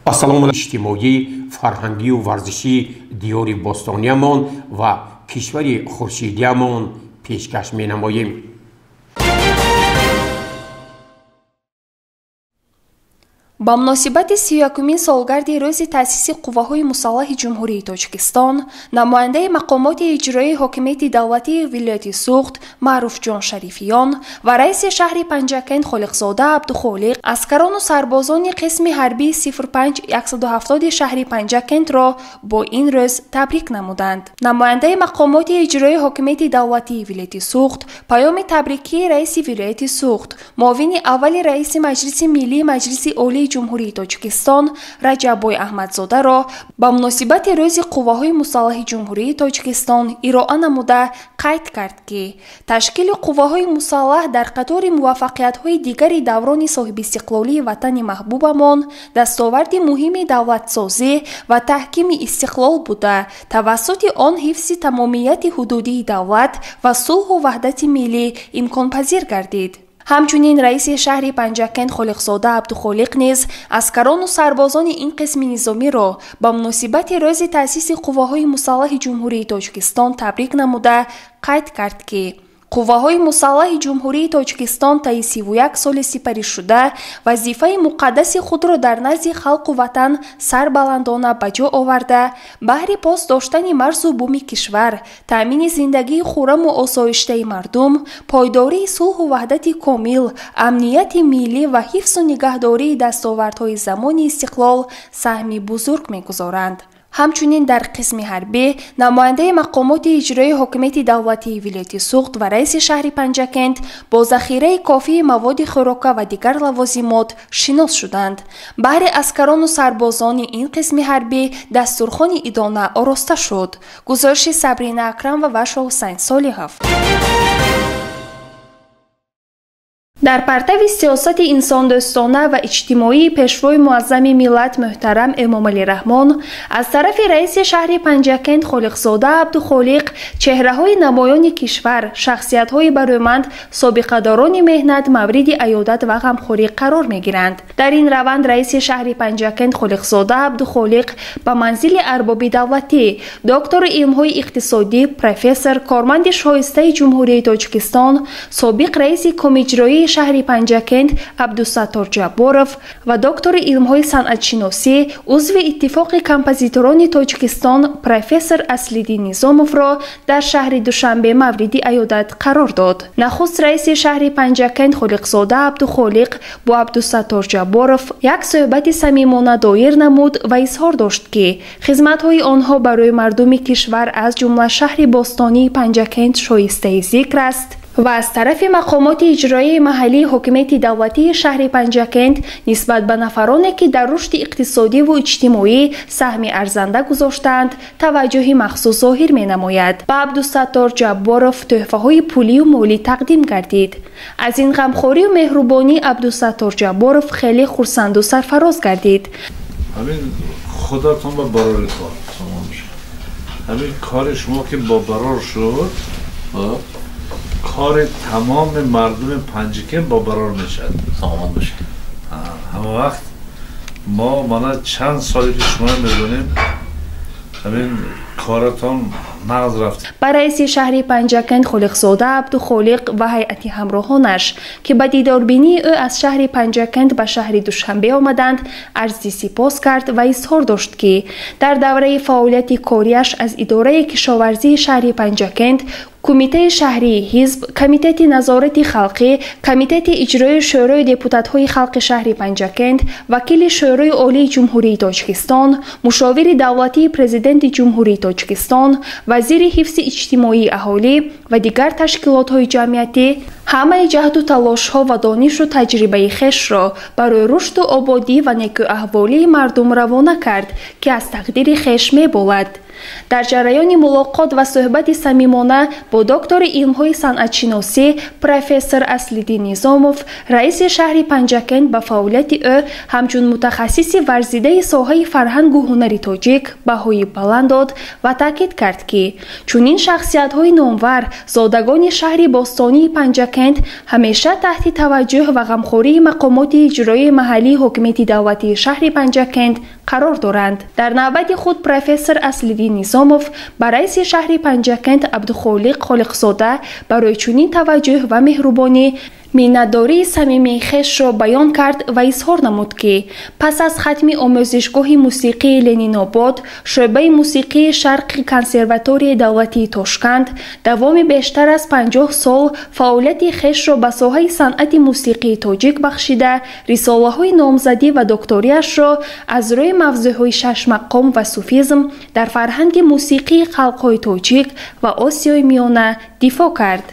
ассалому иҷтимоӣ, фарҳангию варзиши диёри бостониямон ва кишвари хуршидиямон пешкаш менамоем. ба муносибати 31-умин солгарди рӯзи таъсиси Қувваҳои Мусаллаҳи Ҷумҳурии Тоҷикистон, намояндаи мақомоти иҷроии ҳокимияти давлатии вилояти Суғд Маъруфҷон Шарифиён ва раиси шаҳри Панҷакент Холиқзода Абдухолиқ аскарону сарбозони қисми ҳарбии 05-170 шаҳри Панҷакентро бо ин рӯз табрик намуданд. Намояндаи мақомоти иҷроии ҳокимияти давлатии вилояти Суғд паёми табрикии раиси вилояти Суғд, муовини аввали раиси Маҷлиси Миллии Маҷлиси Олии Ҷумҳурии Тоҷикистон Раҷаббой Аҳмадзодаро ба муносибати рӯзи Қувваҳои Мусаллаҳи Ҷумҳурии Тоҷикистон ироа намуда қайд кард ки ташкили Қувваҳои Мусаллаҳ дар қатори муваффақиятҳои дигари даврони соҳибистиқлолии ватани маҳбубамон дастоварди муҳими давлатсозӣ ва таҳкими истиқлол буда, тавассути он ҳифзи тамомияти ҳудудии давлат ва сулҳу ваҳдати миллӣ имконпазир гардид. ҳамчунин раиси шаҳри Панҷакент Холиқзода Абдухолиқ низ аскарону сарбозони ин қисми низомиро ба муносибати рӯзи таъсиси Қувваҳои Мусаллаҳи Ҷумҳурии Тоҷикистон табрик намуда қайд кард ки Қувваҳои Мусаллаҳи Ҷумҳурии Тоҷикистон таи 31 соли сипаришшуда вазифаи муқаддаси худро дар назди халқу ватан сарбаландона ба ҷо оварда, баҳри пос доштани марзу буми кишвар, таъмини зиндагии хурраму осоиштаи мардум, пойдории сулҳу ваҳдати комил, амнияти миллӣ ва ҳифзу нигаҳдории дастовардҳои замони истиқлол саҳми бузург мегузоранд. ҳамчунин дар қисми ҳарбӣ намояндаи мақомоти иҷроии ҳокимияти давлатии вилояти Суғд ва раиси шаҳри Панҷакент бо захираи кофии маводи хӯрока ва дигар лавозимот шинос шуданд. баҳри аскарону сарбозони ин қисми ҳарбӣ дастурхони идона ороста шуд. гузориши Сабрина Акрам ва Ваша Ҳусайн Солиҳов. дар партави сиёсати инсондӯстона ва иҷтимоии пешвои муаззами миллат муҳтарам Эмомалӣ Раҳмон аз тарафи раиси шаҳри Панҷакент Холиқзода Абдухолиқ чеҳраҳои намоёни кишвар, шахсиятҳои барӯйманд, собиқадорони меҳнат мавриди аёдат ва ғамхорӣ қарор мегиранд. дар ин раванд раиси шаҳри Панҷакент Холиқзода Абдухолиқ ба манзили арбоби давлатӣ, доктори илмҳои иқтисодӣ, профессор, корманди шоистаи Ҷумҳурии Тоҷикистон, собиқ раиси комиҷроии шаҳри Панҷакент Абдусаттор Ҷабборов ва доктори илмҳои санъатшиносӣ, узви иттифоқи композиторони Тоҷикистон профессор Аслиддин Низомовро дар шаҳри Душанбе мавриди аёдат қарор дод. нахуст раиси шаҳри Панҷакент Холиқзода Абдухолиқ бо Абдусаттор Ҷабборов як суҳбати самимона доир намуд ва изҳор дошт ки хизматҳои онҳо барои мардуми кишвар аз ҷумла шаҳри бостонии Панҷакент шоистаи зикр аст ва аз тарафи мақомоти иҷроии маҳаллии ҳокимияти давлатии шаҳри Панҷакент нисбат ба нафароне ки дар рушди иқтисодиву иҷтимоӣ саҳми арзанда гузоштаанд, таваҷҷӯҳи махсус зоҳир менамояд. ба Абдусаттор Ҷабборов тӯҳфаҳои пулию молӣ тақдим гардид. аз ин ғамхорию меҳрубонӣ Абдусаттор Ҷабборов хеле хурсанду сарфароз гардид. ҳамин худатон ба барори кор ҳамин кори шумо ки бо барор шуд کار تمام مردم پنجکن با برار میشد. سامان باشه. همه وقت ما چند سالی که شما میدونیم همین کارتان نقض رفت. با رئیس شهری پنجکند خالقزاده عبدخالق و هیئت همراهانش که به دیداربینی او از شهر پنجکند به شهر دوشنبه آمدند عرضی سپاس کرد و اظهار داشت که در دوره فعالیت کاریش از اداره کشاورزی شهر پنجکند، کمیته شهری حزب، کمیته نظارت خلقی، کمیته اجرای شورای دپوتات‌های خلق شهر پنجکند، وکیل شورای عالی جمهوری تاجیکستان، مشاور دولتی پرزیدنت جمهوری تاجیکستان، وزیر حفظ اجتماعی اهالی و دیگر تشکیلات‌های جمعیتی همه جهد و تلاش‌ها و دانش و تجربه خویش را برای رشد و آبادی و نیکو احوالی مردم روانه کرد که از تقدیر خویش می‌بالد. дар ҷараёни мулоқот ва суҳбати самимона бо доктори илмҳои санъатшиносӣ профессор Аслиддин Низомов, раиси шаҳри Панҷакент, ба фаъолияти ӯ ҳамчун мутахассиси варзидаи соҳаи фарҳангу ҳунари тоҷик баҳои баланд дод ва таъкид кард, ки чунин шахсиятҳои номвар зодагони шаҳри бостонии Панҷакент ҳамеша таҳти таваҷҷӯҳ ва ғамхории мақомоти иҷроии маҳаллии ҳокимияти давлатии шаҳри Панҷакент қарор доранд. дар навбати худ профессор Аслиддин Низомов ба раиси шаҳри Панҷакент Абдухолиқ Холиқзода барои чунин таваҷҷӯҳ ва меҳрубонӣ миннатдории самимии хешро баён кард ва изҳор намуд, ки пас аз хатми омӯзишгоҳи мусиқии Ленинобод, шӯъбаи мусиқии шарқи консерваторияи давлатии Тошканд давоми бештар аз 50 сол фаъолияти хешро ба соҳаи санъати мусиқии тоҷик бахшида, рисолаҳои номзадӣ ва докториашро аз рӯи мавзӯъҳои шашмақом ва суфизм дар фарҳанги мусиқии халқҳои тоҷик ва Осиёи Миёна дифоъ кард.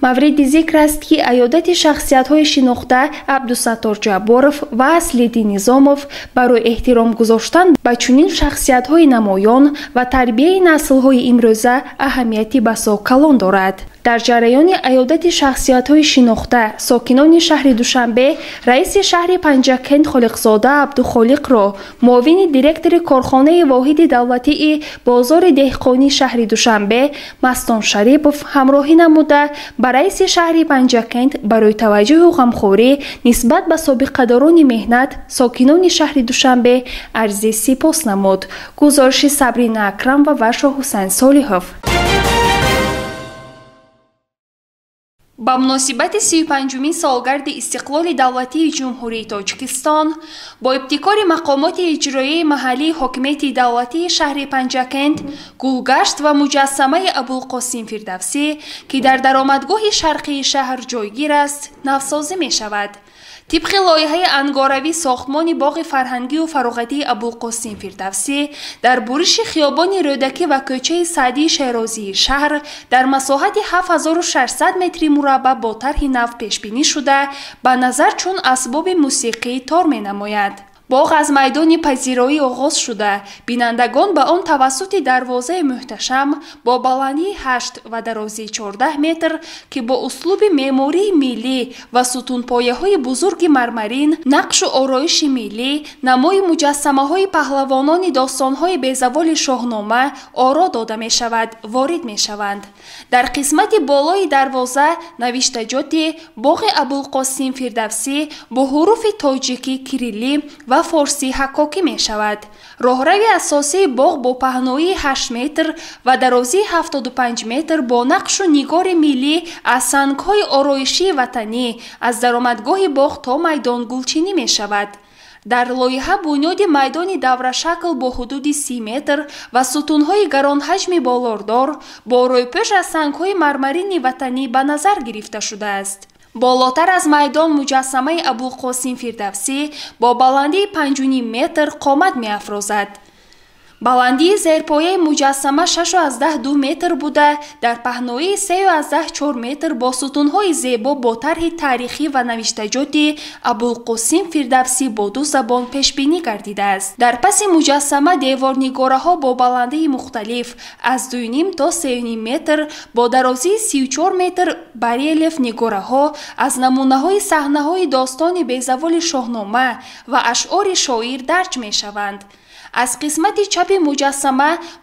мавриди зикр аст, ки айёдати шахсиятҳои шинохта Абдусаттор Ҷабборов ва Аслиддин Низомов барои эҳтиром гузоштан ба чунин шахсиятҳои намоён ва тарбияи наслҳои имрӯза аҳамияти басо калон дорад. дар ҷараёни айёдати шахсиятҳои шинохта сокинони шаҳри Душанбе, раиси шаҳри Панҷакент Холиқзода Абдухолиқро муовини директори корхонаи воҳиди давлатии бозори деҳқонии шаҳри Душанбе Мастон Шарипов ҳамроҳӣ намуда ба раиси шаҳри Панҷакент барои таваҷҷӯҳу ғамхорӣ нисбат ба собиқадорони меҳнат сокинони шаҳри Душанбе арзи сипос намуд. гузориши Сабрина Акрам ва Вашо Ҳусайн Солиҳов. ба муносибати 35-умин солгарди истиқлоли давлатии ҷумҳурии Тоҷикистон бо ибтикори мақомоти иҷроии маҳаллии ҳокимияти давлатии шаҳри Панҷакент гулгашт ва муҷассамаи Абулқосим Фирдавсӣ, ки дар даромадгоҳи шарқии шаҳр ҷойгир аст, навсозӣ мешавад. طبق لایحه انگاروی ساختمان باغ فرهنگی و فراغتی ابوالقاسم فردوسی در برش خیابان رودکی و کوچه سعدی شیرازی شهر در مساحت 7600 متر مربع با طرح نو پیش بینی شده به نظر چون اسباب موسیقی تار می نماید. باغ از میدان پذیرایی آغاز شده، بینندگان به آن توسط دروازه محتشم با بلندی 8 و درازی 14 متر که با اسلوب معماری ملی و ستونپایه‌های بزرگ مرمرین، نقش و آرایش ملی، نمای مجسمه‌های پهلوانان داستان‌های بی‌زوال شاهنامه آرا داده می‌شود، وارد می‌شوند. در قسمت بالای دروازه نوشتجات باغ ابوالقاسم فردوسی با حروف تاجیکی کریلی و فارسی حکاکی می شود. راهروی اساسی باغ با پهنایی 8 متر و درازی 75 متر با نقش و نگار ملی از سنگ‌های آرایشی وطنی از درآمدگاه باغ تا میدان گلچینی می شود. در لایحه بنیاد میدان دوره‌شکل با حدود 30 متر و ستون‌های گرانحجم بالاردار با رویپوش از سنگ‌های مرمرین وطنی به نظر گرفته شده است. بالاتر از میدان مجسمه ابوالقاسم فردوسی با بلندی 5.5 متر قامت می‌افرازد. بلندی زیرپایه مجسمه 6.2 متر بوده، در پهنایی 3.4 متر با ستون‌های زیبا با طرح تاریخی و نوشتجات ابوالقاسم فردوسی با 2 زبان پیش بینی گردیده است. در پس مجسمه دیوارنگاره‌ها با بلندی مختلف از 2.5 تا 3.5 متر با درازی 34 متر بریلیف نگاره‌ها از نمونه‌های صحنه‌های داستان بی‌زوال شاهنامه و اشعار شاعر درج می‌شوند. از قسمت چپ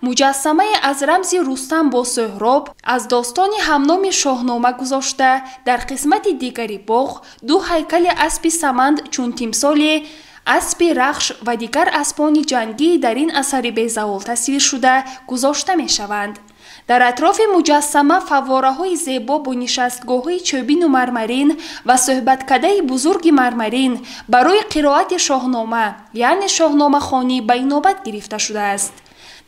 مجسمه از رمز رستم با سهراب از داستان همنام شاهنامه گذاشته. در قسمت دیگری باغ 2 هیکل اسب سمند چون تمثال اسبی رخش و دیگر اسبان جنگی در این اثر بی‌زوال تصویر شده گذاشته می شوند. در اطراف مجسمه فواره‌های زیبا با نشستگاه‌های چوبین و مرمرین و صحبتکده بزرگ مرمرین برای قرائت شاهنامه یعنی شاهنامه خوانی به نوبت گرفته شده است.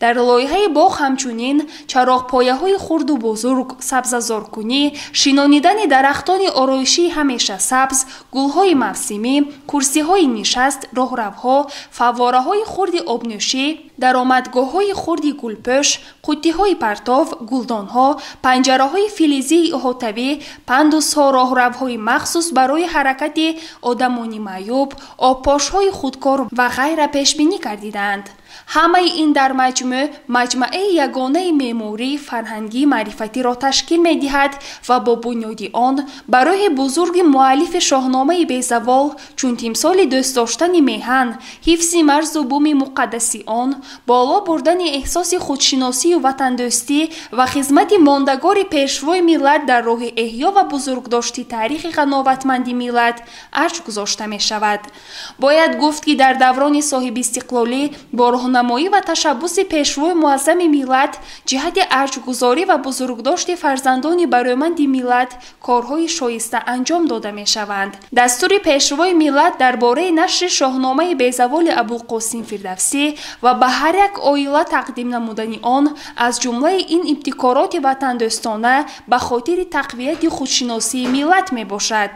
در لایحه باغ همچنین چراغ‌پایه‌های خرد و بزرگ، سبززارکنی، شینانیدن درختان آرایشی همیشه سبز، گل‌های موسمی، کرسی‌های نشست، راهروها، فواره‌های خرد آبنوشی، درآمدگاه‌های خرد گلپوش، قوطی‌های پرتاو، گلدان‌ها، پنجره‌های فلزی احاطوی، پندوس‌ها، راهروهای مخصوص برای حرکت آدمانی معیوب، آبپاش‌های خودکار و غیره پیش‌بینی کردیدند. همه این در مجموعه یگانه معماری فرهنگی معرفتی را تشکیل می دهد و با بنیاد آن برای بزرگ مؤلف شاهنامه بی‌زوال چون تمثال دوست داشتن میهن، حفظ مرز و بوم مقدس آن، بالا بردن احساس خودشناسی و وطن دوستی و خدمت ماندگار پیشروی ملت در راه احیا و بزرگداشت تاریخ قناعتمند ملت ارج گذاشته می شود. باید گفت که در دوران صاحب استقلالی با راهنمایی و تشبث پیشرو معظم ملت جهت ارجگذاری و بزرگداشت فرزندان برومند ملت کارهای شایسته انجام داده می شوند. دستور پیشروی ملت درباره نشر شاهنامه بی‌زوال ابوالقاسم فردوسی و به هر یک عائله تقدیم نمودن آن از جمله این ابتکارات وطن دوستانه به خاطر تقویت خودشناسی ملت می باشد.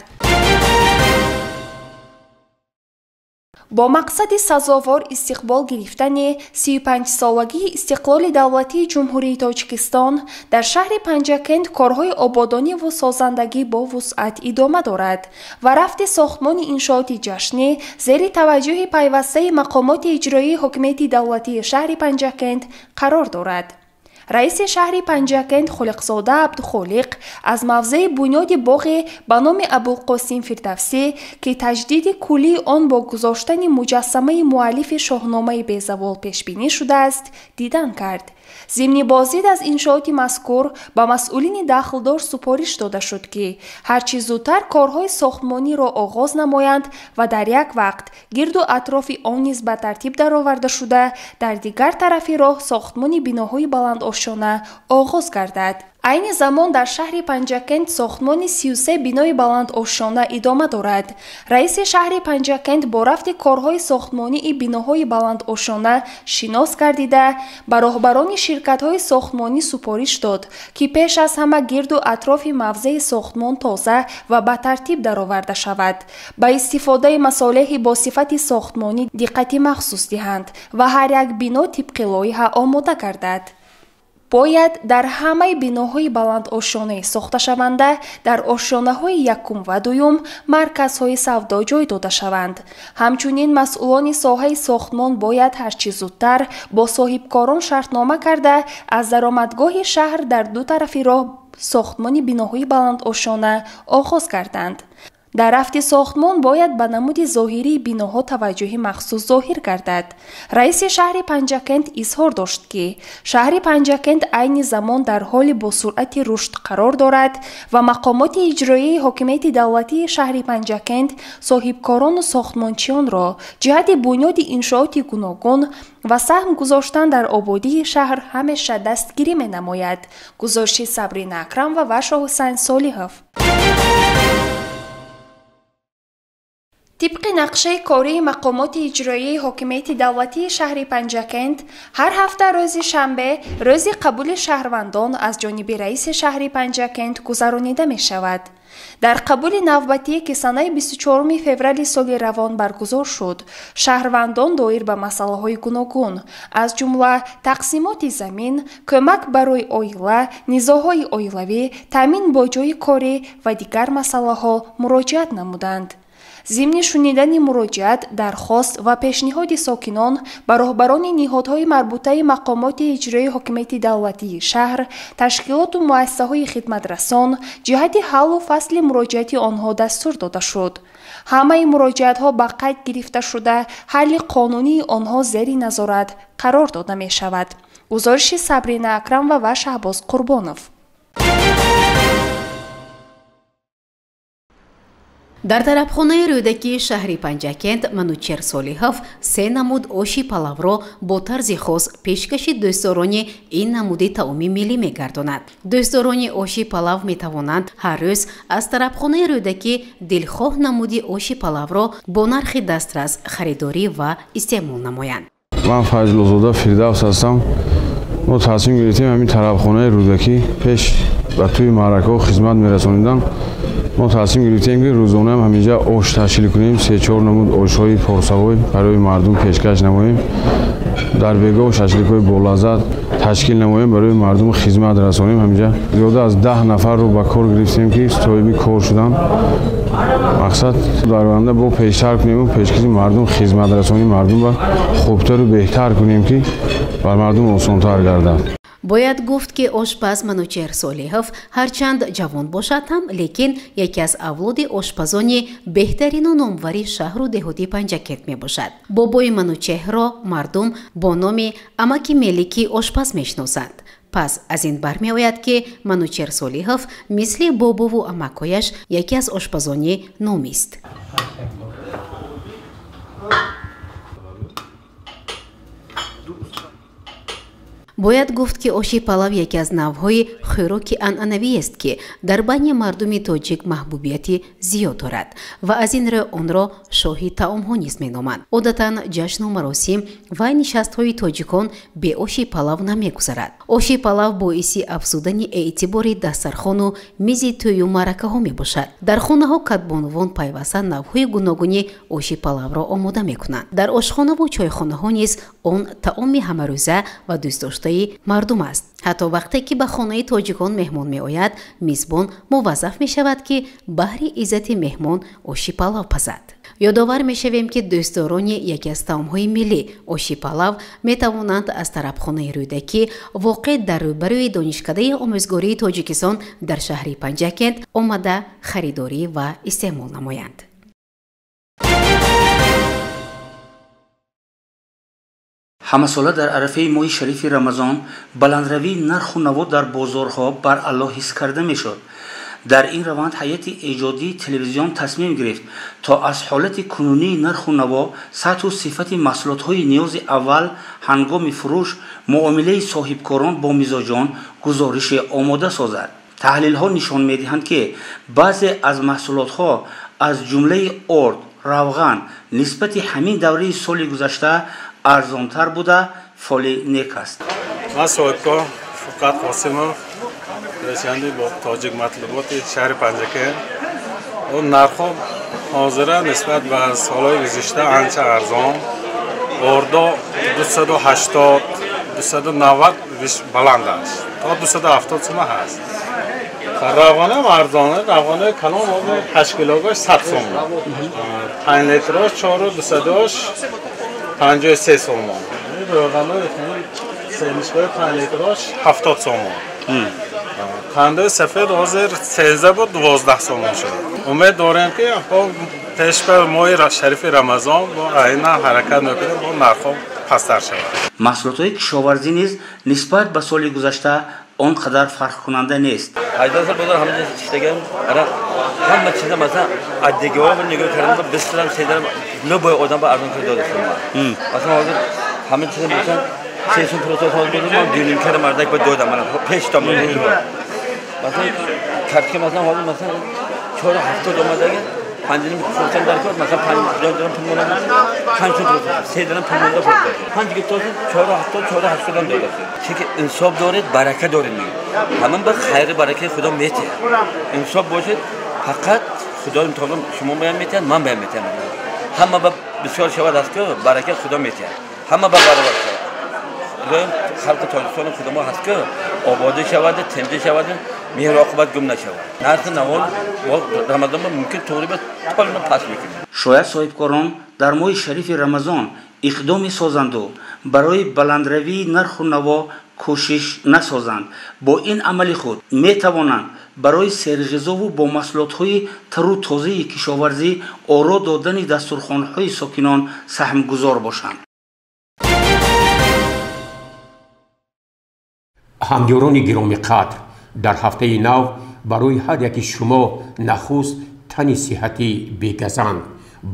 با مقصد سزاوار استقبال گرفتن 35 سالگی استقلال دولتی جمهوری تاجیکستان در شهر پنجکند کارهای آبادانی و سازندگی با وسعت ادامه دارد و رفت ساختمان انشاءات جشنی زیر توجه پیوسته مقامات اجرایی حکومت دولتی شهر پنجکند قرار دارد. رئیس شهر پنجکند خالقزاده عبدالخالق از موضع بنیاد باغ به نام ابوالقاسم فردوسی که تجدید کلی آن با گذاشتن مجسمه مؤلف شاهنامه بی‌زوال پیش بینی شده است دیدن کرد. ضمن بازدید از انشاءات مذکور به مسئولین دخلدار سپارش داده شد که هرچه زودتر کارهای ساختمانی را آغاز نمایند و در یک وقت گرد و اطراف آن نیز به ترتیب درآورده شده در دیگر طرف راه ساختمان بناهای بلند آشانه آغاز گردد. عین زمان در شهر پنجکند ساختمان 33 بنای بلند آشانه ادامه دارد. رئیس شهر پنجکند با رفت کارهای ساختمانی این بناهای بلند آشانه شناس گردیده به راهبران شرکت‌های ساختمانی سپارش داد که پیش از همه گرد و اطراف موضع ساختمان تازه و به ترتیب درآورده شود. به استفاده مصالح با صفت ساختمانی دقت مخصوص دهند و هر یک بنا طبق لایحه آماده گردد. باید در همه بناهای بلند آشانه ساخته شونده در آشانه‌های یکم و دوم مرکزهای سودا جای داده شوند. همچنین مسئولان ساحه ساختمان باید هرچه زودتر با صاحبکاران شرطنامه کرده از درآمدگاه شهر در دو طرف راه ساختمان بناهای بلند آشانه آغاز کردند. در رفت ساختمان باید به نمود ظاهری بناها توجه مخصوص ظاهر گردد. رئیس شهر پنجکند اظهار داشت که شهر پنجکند عین زمان در حال با سرعت رشد قرار دارد و مقامات اجرایی حکومت دولتی شهر پنجکند صاحبکاران و ساختمانچیان را جهت بنیاد انشاءات گوناگون و سهم گذاشتن در آبادی شهر همیشه دستگیری می نماید. گزارش صبرین اکرم و وشا حسین صالحوف. طبق نقشه کاری مقامات اجرایی حکومت دولتی شهر پنجکند هر هفته روز شنبه روز قبول شهروندان از جانب رئیس شهر پنجکند گذرانیده می شود. در قبول نوبتی که سنه 24 فوریه سال روان برگزار شد، شهروندان دایر به مسائل گوناگون از جمله تقسیمات زمین، کمک برای عائله، نزاع‌های عائلوی، تامین با جای کاری و دیگر مسائل‌ها مراجعت نمودند. ضمن شنیدن مراجعت، درخواست و پیشنهاد ساکنان به راهبران نهادهای مربوطه مقامات اجرایی حکومت دولتی شهر، تشکیلات و مؤسسه‌های خدمترسان جهت حل و فصل مراجعت آنها دستور داده شد. همه مراجعت‌ها به قید گرفته شده حل قانونی آنها زیر نظارت قرار داده می شود. گزارش صبرین اکرم و شهباز قربانوف. дар тарабхонаи рӯдаки шаҳри Панҷакент Манучер Солиҳов 3 намуд оши палавро бо тарзи хос пешкаши дӯстдорони ин намуди таоми миллӣ мегардонад. Дӯстдорони оши палав метавонанд ҳар рӯз аз тарабхонаи рӯдаки дилхоҳ намуди оши палавро бо нархи дастрас харидорӣ ва истеъмол намоянд. ман Файзлузода Фирдавс ҳастам. мо тасмим гирифтем ҳамин тарабхонаи рӯдакӣ пеш ба тӯи маъракаҳо хизмат мерасонидан. мо тасмим гирифтем ки рӯзона ҳаминҷа ош ташкил кунем, 3-4 намуд ошҳои порсавой барои мардум пешкаш намоем. дар бегоҳ шашликҳои болаззат ташкил намоем, барои мардум хизмат расонем. ҳаминҷа зиёда аз 10 нафарро ба кор гирифтем ки соҳиби кор шуданд. мақсад дар оянда бо пештар кунем, пешкаши мардум хизматрасонии мардум ва хубтару беҳтар кунем ки бар мардум осонтар гардад. бояд гуфт ки ошпаз Манучер Солиҳов ҳарчанд ҷавон бошад ҳам, лекин яке аз авлоди ошпазони беҳтарину номвари шаҳру деҳоти Панҷакент мебошад. бобои Манучеҳро мардум бо номи Амаки Мелики ошпаз мешиносанд. пас аз ин бармеояд ки Манучер Солиҳов мисли бобову амакҳояш яке аз ошпазони номист. бояд гуфт ки оши палав яке аз навъҳои хӯроки анъанавиест ки дар байни мардуми тоҷик маҳбубияти зиёд дорад ва аз ин рӯ онро шоҳи таомҳо низ меноманд. одатан ҷашну маросим ва нишастҳои тоҷикон бе оши палав намегузарад. оши палав боиси афзудани эътибори дастархону мизи тӯю маъракаҳо мебошад. дар хонаҳо кадбонувон пайваста навъҳои гуногуни оши палавро омода мекунанд. дар ошхонаву чойхонаҳо низ он таоми ҳамарӯза ва дӯстдоштаи мардум аст. ҳатто вақте ки ба хонаи тоҷикон меҳмон меояд, мизбон муваззаф мешавад ки баҳри иззати меҳмон оши палав пазад. ёдовар мешавем ки дӯстдорони яке аз таомҳои миллӣ оши палав метавонанд аз тарабхонаи рӯдакӣ воқеъ дар рӯбарӯи донишкадаи омӯзгории Тоҷикистон дар шаҳри Панҷакент омада харидорӣ ва истеъмол намоянд. ҳамасола дар арафаи моҳи шарифи рамазон баландравии нарху наво дар бозорҳо баръало ҳис карда мешуд. дар ин раванд ҳайати эҷодии телевизион тасмим гирифт то аз ҳолати кунунии нарху наво, сатҳу сифати маҳсулотҳои ниёзи аввал ҳангоми фурӯш, муомилаи соҳибкорон бо мизоҷон гузорише омода созад. таҳлилҳо нишон медиҳанд ки баъзе аз маҳсулотҳо аз ҷумлаи орд, равған нисбати ҳамин давраи соли гузашта арзонтар буда фоли нек аст. ман соҳибкор Фуқат Қосимов, райисанди бо тоҷик матлуботи шаҳри Панҷакент. нархҳо ҳозира нисбат ба солҳои гузашта анча арзон. ордо 280-290 баланд аст, то 270 сум ҳаст. равғанам арзоне, равғанои калон 8 килогош 100 сум, 5 литрош 4-200 53 сум. равғанои семишкои 5 литрош 70 сум. қандаи сафед ҳозир 13 буд 12 сум шуд. умед дорем ки пеш ба моҳи шарифи Рамазон бо айна ҳаракат мекунем, бо нархҳо пастар шавад. маҳсулотҳои кишоварзӣ низ нисбат ба соли гузашта он қадар фарқкунанда нест. Aydan sonra bunlar hamle işlegen, ara hamle çizim mesela addegava ve negö karında beslerim şeylerim ne boy odan ba arzun kırdı olsun var. Aslında orada hamle çizim mesela şeysin protokol oldu mu düğünün kerim ardak bir doydu ama peş tamam değil mi? Mesela kartke mesela oldu mesela çoğu hafta olmadığı Pancının fırçan derken mesela pancının pulmona pancının protokol şeylerin pulmonda protokol. Pancı gitti olsun çoğu hastadan doydu. Çünkü insaf doğru baraka doğru mi? Hemen bak hayırlı baraka Xudo meti. İnsaf boşu fakat Xudo'nun toplum şumun beyan meti, man beyan meti. Hamma bak bisyor şevad askı baraka Xudo meti. Hamma bak baraka. Xudo'nun halkı Tojikiston'un Xudo'mu askı obodi şevadı, temci şevadı, mihir okubat gümna şevad. Narxı navol Ramazonda mümkün to'g'ri bir to'lni pas mekun. Shoyad sohibkoron dar mohi sharifi Ramazon иқдоми созанду барои баландравии нарху наво кӯшиш насозанд. Бо ин амали худ метавонанд барои серғизову бо маҳсулотҳои тару тозаи кишоварзӣ оро додани дастурхонҳои сокинон саҳмгузор бошанд. ҳамёрони гиромиқадр, дар ҳафтаи нав барои ҳар яки шумо нахуст تنی صحتی بگزند،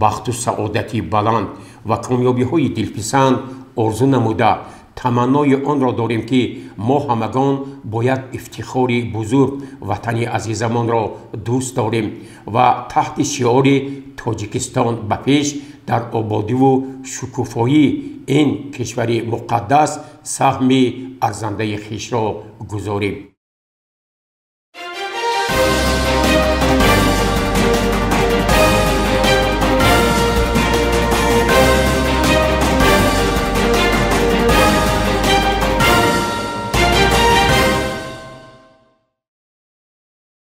بخت و سعادتی بلند و کامیابی های دلپسند آرزو نموده تمنای آن را داریم که ما همگان باید افتخاری بزرگ وطن عزیزمان را دوست داریم و تحت شعار تاجیکستان به پیش در آبادی و شکوفایی این کشور مقدس سهم ارزنده خویش را گذاریم.